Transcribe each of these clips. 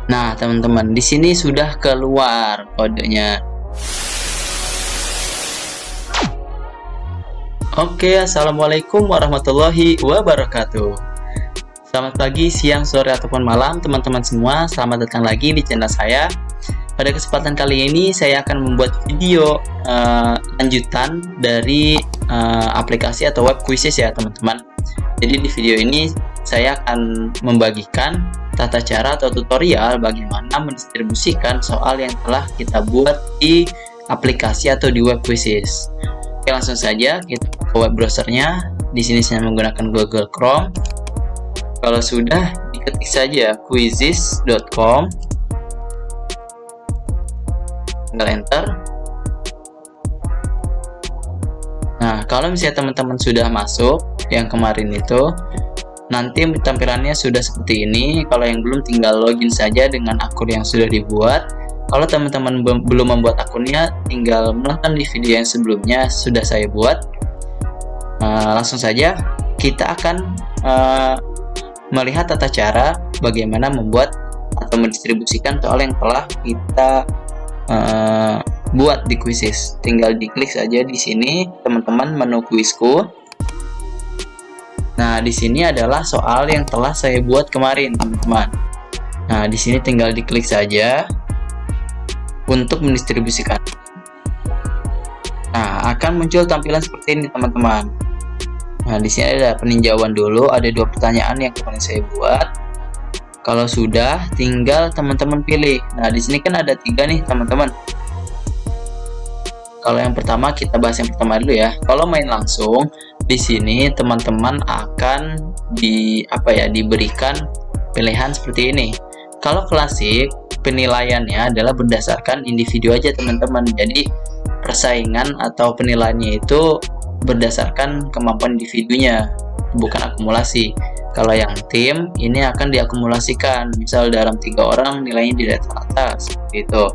Nah, teman-teman, di sini sudah keluar kodenya. Oke, assalamualaikum warahmatullahi wabarakatuh. Selamat pagi, siang, sore, ataupun malam, teman-teman semua. Selamat datang lagi di channel saya. Pada kesempatan kali ini, saya akan membuat video lanjutan dari aplikasi atau web quizzes ya, teman-teman. Jadi di video ini saya akan membagikan tata cara atau tutorial bagaimana mendistribusikan soal yang telah kita buat di aplikasi atau di web quizzes. Oke, langsung saja kita ke web browsernya. Di sini saya menggunakan Google Chrome. Kalau sudah, diketik saja quizzes.com. Tinggal enter. Nah, kalau misalnya teman-teman sudah masuk yang kemarin itu, nanti tampilannya sudah seperti ini. Kalau yang belum, tinggal login saja dengan akun yang sudah dibuat. Kalau teman-teman belum membuat akunnya, tinggal menonton di video yang sebelumnya sudah saya buat. Langsung saja kita akan melihat tata cara bagaimana membuat atau mendistribusikan soal yang telah kita buat di quizzes. Tinggal diklik saja di sini, teman-teman, menu quizku. Nah, di sini adalah soal yang telah saya buat kemarin, teman-teman. Nah, di sini tinggal diklik saja untuk mendistribusikan. Nah, akan muncul tampilan seperti ini, teman-teman. Nah, di sini ada peninjauan dulu, ada 2 pertanyaan yang kemarin saya buat. Kalau sudah, tinggal teman-teman pilih. Nah, di sini kan ada 3 nih, teman-teman. Kalau yang pertama, kita bahas yang pertama dulu ya. Kalau main langsung, di sini teman-teman akan diberikan pilihan seperti ini. Kalau klasik, penilaiannya adalah berdasarkan individu aja, teman-teman. Jadi persaingan atau penilaiannya itu berdasarkan kemampuan individunya, bukan akumulasi. Kalau yang tim, ini akan diakumulasikan. Misal dalam 3 orang nilainya di rata-rata seperti itu.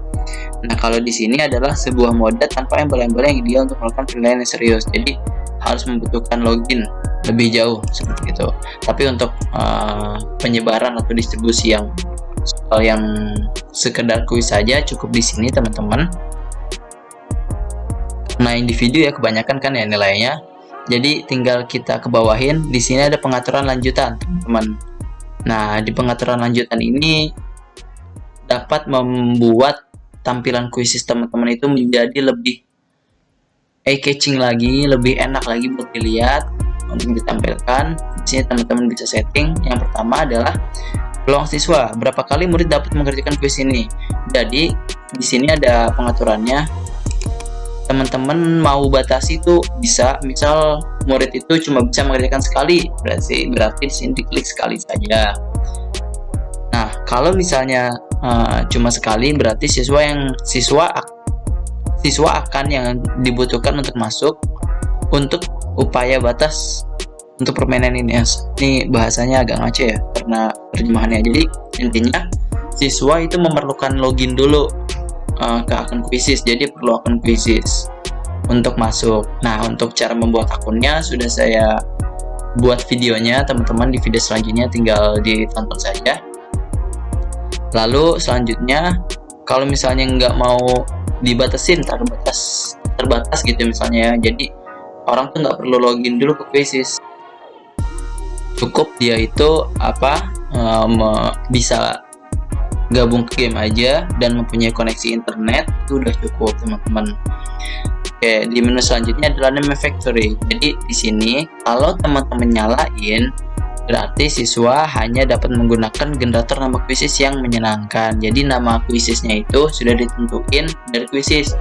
Nah, kalau di sini adalah sebuah mode tanpa embel-embel yang ideal untuk melakukan penilaian yang serius. Jadi harus membutuhkan login lebih jauh seperti itu. Tapi untuk penyebaran atau distribusi yang sekedar kuis saja cukup di sini, teman-teman. Nah, individu ya kebanyakan kan ya nilainya. Jadi tinggal kita ke bawahin. Di sini ada pengaturan lanjutan, teman-teman. Nah, di pengaturan lanjutan ini dapat membuat tampilan quizzes teman-teman itu menjadi lebih eye-catching lagi, lebih enak lagi buat dilihat untuk ditampilkan. Di sini teman-teman bisa setting. Yang pertama adalah peluang siswa. Berapa kali murid dapat mengerjakan kuis ini? Jadi di sini ada pengaturannya. Teman-teman mau batasi itu bisa, misal murid itu cuma bisa mengerjakan sekali, berarti di sini diklik sekali saja. Nah, kalau misalnya cuma sekali, berarti siswa akan yang dibutuhkan untuk masuk untuk upaya batas untuk permainan ini. Ini bahasanya agak ngaco ya karena terjemahannya. Jadi intinya siswa itu memerlukan login dulu ke akun quizzes, jadi perlu akun quizzes untuk masuk. Nah, untuk cara membuat akunnya sudah saya buat videonya, teman-teman. Di video selanjutnya tinggal ditonton saja. Lalu selanjutnya, kalau misalnya nggak mau dibatasin, terbatas gitu misalnya ya, jadi orang tuh nggak perlu login dulu ke quizzes, cukup dia itu bisa gabung ke game aja dan mempunyai koneksi internet, itu udah cukup, teman-teman. Oke, di menu selanjutnya adalah name factory. Jadi di sini kalau teman-teman nyalain, berarti siswa hanya dapat menggunakan generator nama quizzes yang menyenangkan. Jadi nama quizesnya itu sudah ditentuin dari quizzes.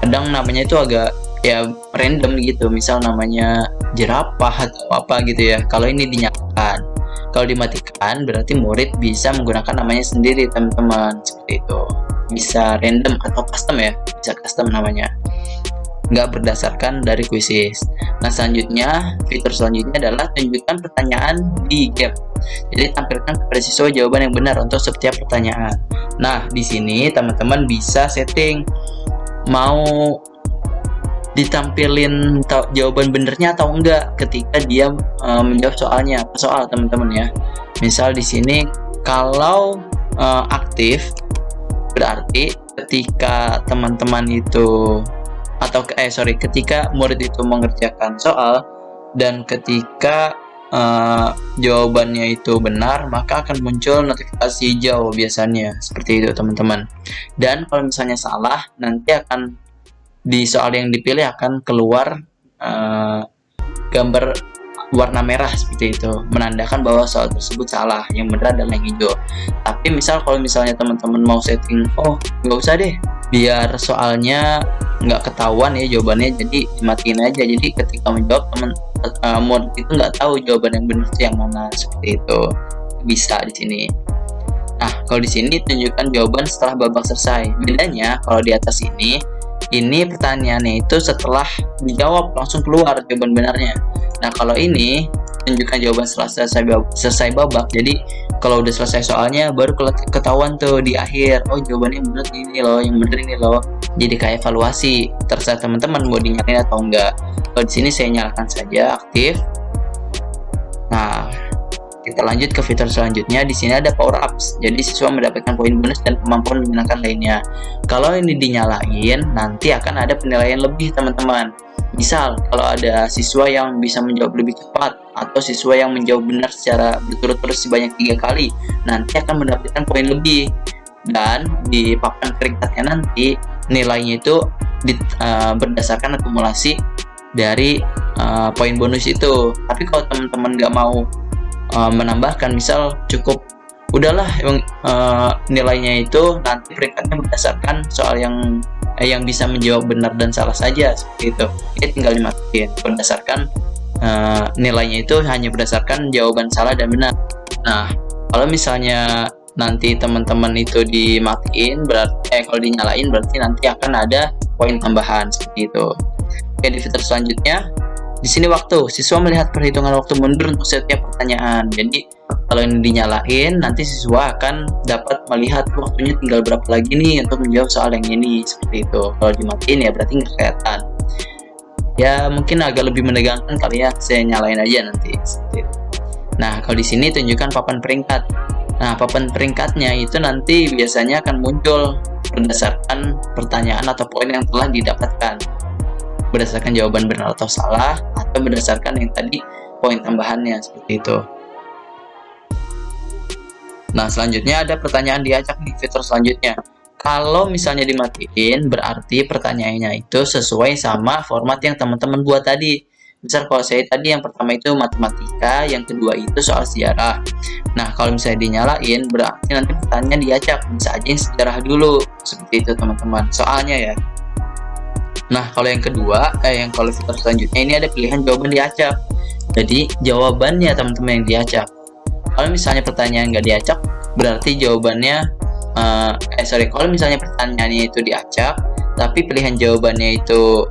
Kadang namanya itu agak ya random gitu, misal namanya jerapah atau apa gitu ya. Kalau ini dinyalakan. Kalau dimatikan, berarti murid bisa menggunakan namanya sendiri, teman-teman. Seperti itu. Bisa random atau custom ya. Bisa custom namanya. Nggak berdasarkan dari quizzes. Nah, fitur selanjutnya adalah tunjukkan pertanyaan di game. Jadi tampilkan kepada siswa jawaban yang benar untuk setiap pertanyaan. Nah, di sini teman-teman bisa setting mau ditampilin jawaban benernya atau enggak ketika dia menjawab soal teman-teman ya. Misal di sini kalau aktif, berarti ketika teman-teman itu ketika murid itu mengerjakan soal dan ketika jawabannya itu benar, maka akan muncul notifikasi hijau biasanya, seperti itu teman-teman. Dan kalau misalnya salah, nanti akan di soal yang dipilih akan keluar gambar warna merah seperti itu, menandakan bahwa soal tersebut salah, yang benar adalah yang hijau. Tapi kalau misalnya teman-teman mau setting, nggak usah deh, biar soalnya nggak ketahuan ya jawabannya, jadi dimatiin aja. Jadi ketika menjawab murid itu nggak tahu jawaban yang benar itu yang mana, seperti itu. Bisa di sini. Nah, kalau di sini tunjukkan jawaban setelah babak selesai. Bedanya kalau di atas ini pertanyaannya itu setelah dijawab langsung keluar jawaban benarnya. Nah, kalau ini tunjukkan jawaban setelah selesai babak. Jadi kalau udah selesai soalnya baru ketahuan tuh di akhir, jawabannya benar ini loh, yang benar ini loh. Jadi kayak evaluasi, terserah teman-teman mau dinyalain atau enggak. Kalau di sini saya nyalakan saja aktif. Nah, kita lanjut ke fitur selanjutnya. Di sini ada power ups. Jadi siswa mendapatkan poin bonus dan kemampuan menyenangkan lainnya. Kalau ini dinyalain, nanti akan ada penilaian lebih teman-teman. Misal kalau ada siswa yang bisa menjawab lebih cepat atau siswa yang menjawab benar secara berturut-turut sebanyak 3 kali, nanti akan mendapatkan poin lebih. Dan di papan peringkatnya nanti nilainya itu berdasarkan akumulasi dari poin bonus itu. Tapi kalau teman-teman nggak mau menambahkan, misal cukup udahlah nilainya itu nanti peringkatnya berdasarkan soal yang bisa menjawab benar dan salah saja, seperti itu. Ini tinggal dimatiin berdasarkan nilainya itu hanya berdasarkan jawaban salah dan benar. Nah, kalau misalnya nanti teman-teman itu dimatiin, berarti kalau dinyalain berarti nanti akan ada poin tambahan, seperti itu. Oke, di fitur selanjutnya di sini waktu, siswa melihat perhitungan waktu mundur untuk setiap pertanyaan. Jadi kalau ini dinyalain, nanti siswa akan dapat melihat waktunya tinggal berapa lagi nih untuk menjawab soal yang ini, seperti itu. Kalau dimatiin ya berarti nggak kelihatan. Ya mungkin agak lebih menegangkan kali ya, saya nyalain aja nanti, seperti itu. Nah, kalau di sini tunjukkan papan peringkat. Nah, papan peringkatnya itu nanti biasanya akan muncul berdasarkan pertanyaan atau poin yang telah didapatkan, berdasarkan jawaban benar atau salah, atau berdasarkan yang tadi poin tambahannya, seperti itu. Nah, selanjutnya ada pertanyaan diacak di fitur selanjutnya. Kalau misalnya dimatiin, berarti pertanyaannya itu sesuai sama format yang teman-teman buat tadi. Misal kalau saya tadi yang pertama itu matematika, yang kedua itu soal sejarah. Nah, kalau misalnya dinyalain, berarti nanti pertanyaan diacak. Bisa aja yang sejarah dulu, seperti itu teman-teman. Soalnya ya. Nah, kalau yang kedua, kalau fitur selanjutnya ini ada pilihan jawaban diacak. Jadi jawabannya teman-teman yang diacak. Kalau misalnya pertanyaan nggak diacak, berarti jawabannya kalau misalnya pertanyaannya itu diacak, tapi pilihan jawabannya itu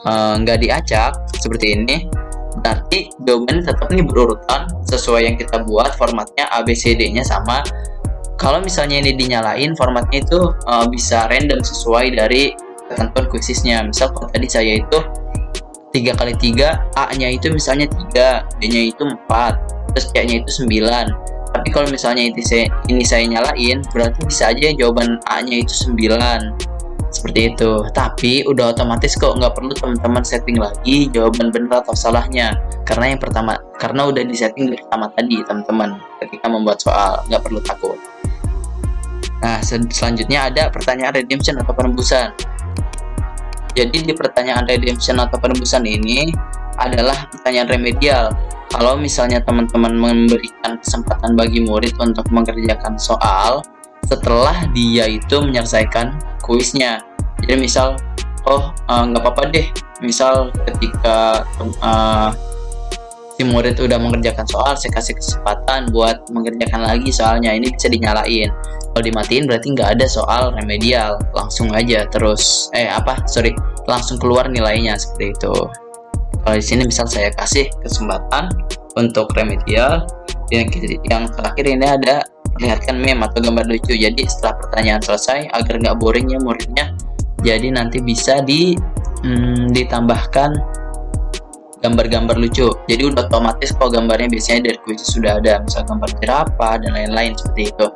nggak diacak seperti ini, berarti jawabannya tetap ini berurutan sesuai yang kita buat, formatnya ABCD-nya sama. Kalau misalnya ini dinyalain, formatnya itu bisa random sesuai dari ketentuan kuisisnya. Misal kalau tadi saya itu 3 kali 3, A-nya itu misalnya 3, B-nya itu 4, terus C-nya itu 9. Tapi kalau misalnya ini saya nyalain, berarti bisa aja jawaban A-nya itu 9. Seperti itu. Tapi udah otomatis kok, nggak perlu teman-teman setting lagi jawaban benar atau salahnya. Karena udah disetting dari pertama tadi teman-teman ketika membuat soal, nggak perlu takut. Nah, selanjutnya ada pertanyaan redemption atau penembusan. Jadi di pertanyaan redemption atau penembusan ini adalah pertanyaan remedial. Kalau misalnya teman-teman memberikan kesempatan bagi murid untuk mengerjakan soal setelah dia itu menyelesaikan kuisnya. Jadi misal, nggak apa-apa deh, misal ketika si murid udah mengerjakan soal, saya kasih kesempatan buat mengerjakan lagi soalnya, ini bisa dinyalain. Kalau dimatiin berarti nggak ada soal remedial, langsung aja terus langsung keluar nilainya, seperti itu. Kalau di sini misal saya kasih kesempatan untuk remedial, yang terakhir ini ada perlihatkan meme atau gambar lucu. Jadi setelah pertanyaan selesai, agar nggak boring ya muridnya, jadi nanti bisa ditambahkan gambar-gambar lucu. Jadi udah otomatis kalau gambarnya biasanya dari kuis sudah ada, misal gambar jerapah dan lain-lain, seperti itu.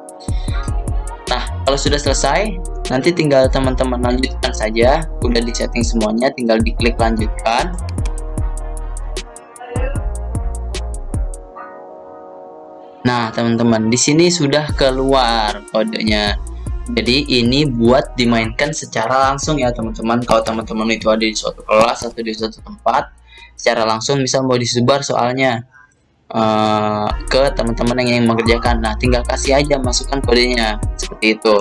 Kalau sudah selesai, nanti tinggal teman-teman lanjutkan saja. Udah di setting semuanya, tinggal diklik lanjutkan. Nah, teman-teman, di sini sudah keluar kodenya. Jadi ini buat dimainkan secara langsung ya, teman-teman. Kalau teman-teman itu ada di suatu kelas atau di suatu tempat, secara langsung misal mau disebar soalnya ke teman-teman yang ingin mengerjakan. Nah, tinggal kasih aja, masukkan kodenya seperti itu.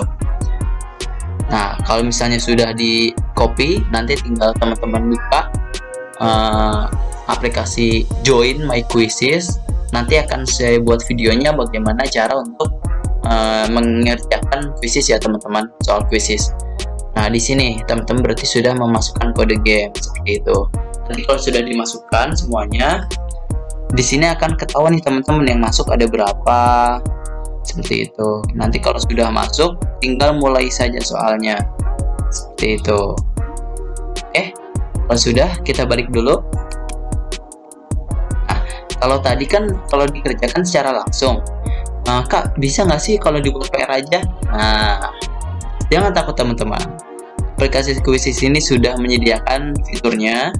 Nah, kalau misalnya sudah di copy, nanti tinggal teman-teman buka aplikasi Join My Quizzes. Nanti akan saya buat videonya bagaimana cara untuk mengerjakan quizzes ya, teman-teman, soal quizzes. Nah, di sini teman-teman berarti sudah memasukkan kode game seperti itu. Nanti kalau sudah dimasukkan semuanya, di sini akan ketahuan nih teman-teman yang masuk ada berapa, seperti itu. Nanti kalau sudah masuk, tinggal mulai saja soalnya, seperti itu. Kalau sudah, kita balik dulu. Nah, kalau tadi kan kalau dikerjakan secara langsung, Kak, bisa nggak sih kalau dibuat PR aja? Nah, jangan takut teman-teman. Aplikasi Quizzes ini sudah menyediakan fiturnya.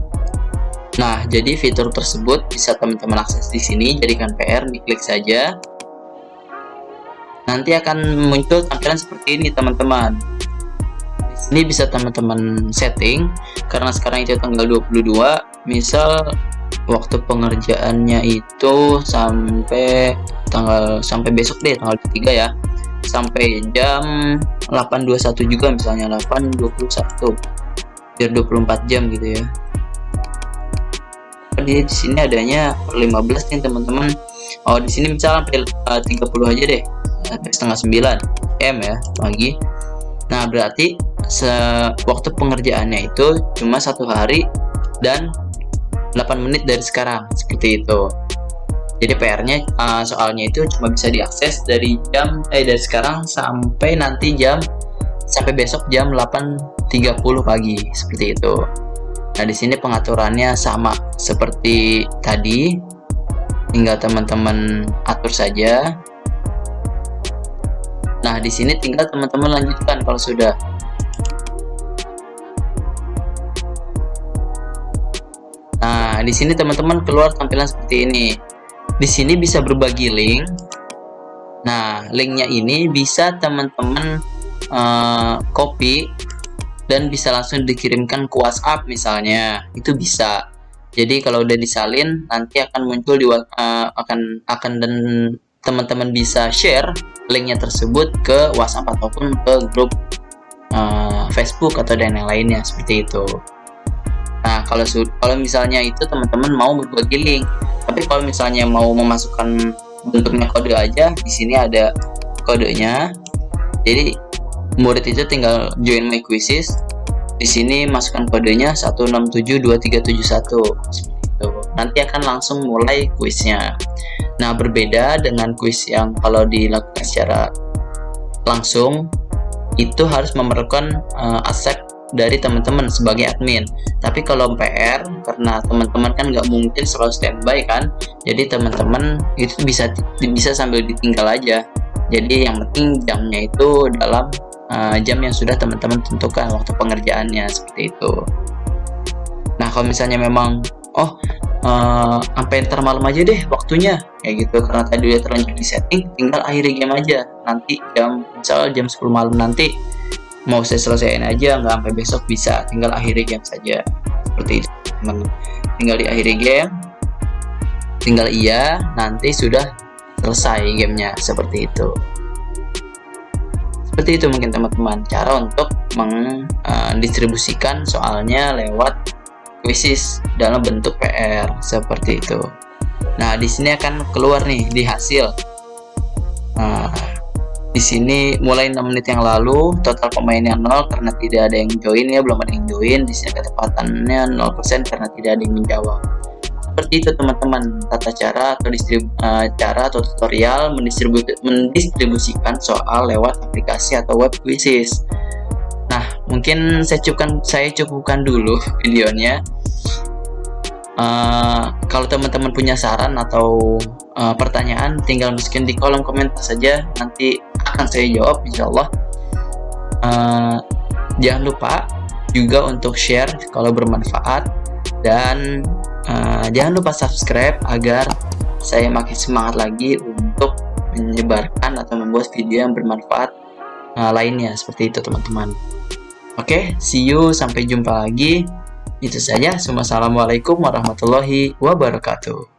Nah, jadi fitur tersebut bisa teman-teman akses di sini, jadikan PR, diklik saja. Nanti akan muncul tampilan seperti ini, teman-teman. Di sini bisa teman-teman setting, karena sekarang itu tanggal 22, misal waktu pengerjaannya itu sampai besok deh, tanggal 3 ya. Sampai jam 8.21 juga, misalnya 8.21. Biar 24 jam gitu ya. Di sini adanya 15 nih, teman-teman. Oh, di sini misalnya sampai 30 aja deh. Setengah 9 M ya pagi. Nah, berarti waktu pengerjaannya itu cuma 1 hari dan 8 menit dari sekarang, seperti itu. Jadi PR-nya soalnya itu cuma bisa diakses dari sekarang sampai besok jam 8.30 pagi, seperti itu. Nah, di sini pengaturannya sama seperti tadi, tinggal teman-teman atur saja. Nah, di sini tinggal teman-teman lanjutkan kalau sudah. Nah, di sini teman-teman keluar tampilan seperti ini. Di sini bisa berbagi link. Nah, linknya ini bisa teman-teman copy dan bisa langsung dikirimkan ke WhatsApp misalnya, itu bisa. Jadi kalau udah disalin, nanti akan muncul di dan teman-teman bisa share linknya tersebut ke WhatsApp ataupun ke grup Facebook atau dan yang lainnya, seperti itu. Nah, kalau misalnya itu teman-teman mau berbagi link, tapi kalau misalnya mau memasukkan bentuknya kode aja, di sini ada kodenya. Jadi murid itu tinggal join my quizzes. Di sini masukkan kodenya 1672371 seperti itu. Nanti akan langsung mulai kuisnya. Nah, berbeda dengan kuis yang kalau dilakukan secara langsung, itu harus memerlukan accept dari teman-teman sebagai admin. Tapi kalau PR, karena teman-teman kan nggak mungkin selalu standby kan, jadi teman-teman itu bisa sambil ditinggal aja. Jadi yang penting jamnya itu dalam jam yang sudah teman-teman tentukan waktu pengerjaannya, seperti itu. Nah, kalau misalnya memang sampai ntar malam aja deh waktunya kayak gitu, karena tadi udah terlanjur di setting, tinggal akhiri game aja. Nanti misal jam 10 malam nanti mau saya selesaiin aja, nggak sampai besok bisa, tinggal akhiri game saja, seperti itu teman. Tinggal di akhiri game, tinggal iya, nanti sudah selesai gamenya, seperti itu. Seperti itu mungkin teman-teman cara untuk mendistribusikan soalnya lewat quizzes dalam bentuk PR, seperti itu. Nah, di sini akan keluar nih di hasil. Nah, di sini mulai 6 menit yang lalu total pemainnya 0 karena tidak ada yang join ya, belum ada yang join. Di sini ketepatannya 0% karena tidak ada yang menjawab. Seperti itu teman-teman tata cara atau tutorial mendistribusikan soal lewat aplikasi atau web quizzes. Nah, mungkin saya cukupkan dulu videonya. Kalau teman-teman punya saran atau pertanyaan, tinggal masukin di kolom komentar saja, nanti akan saya jawab insyaallah. Jangan lupa juga untuk share kalau bermanfaat, dan jangan lupa subscribe agar saya makin semangat lagi untuk menyebarkan atau membuat video yang bermanfaat lainnya, seperti itu teman-teman. Oke, see you, sampai jumpa lagi. Itu saja. Assalamualaikum warahmatullahi wabarakatuh.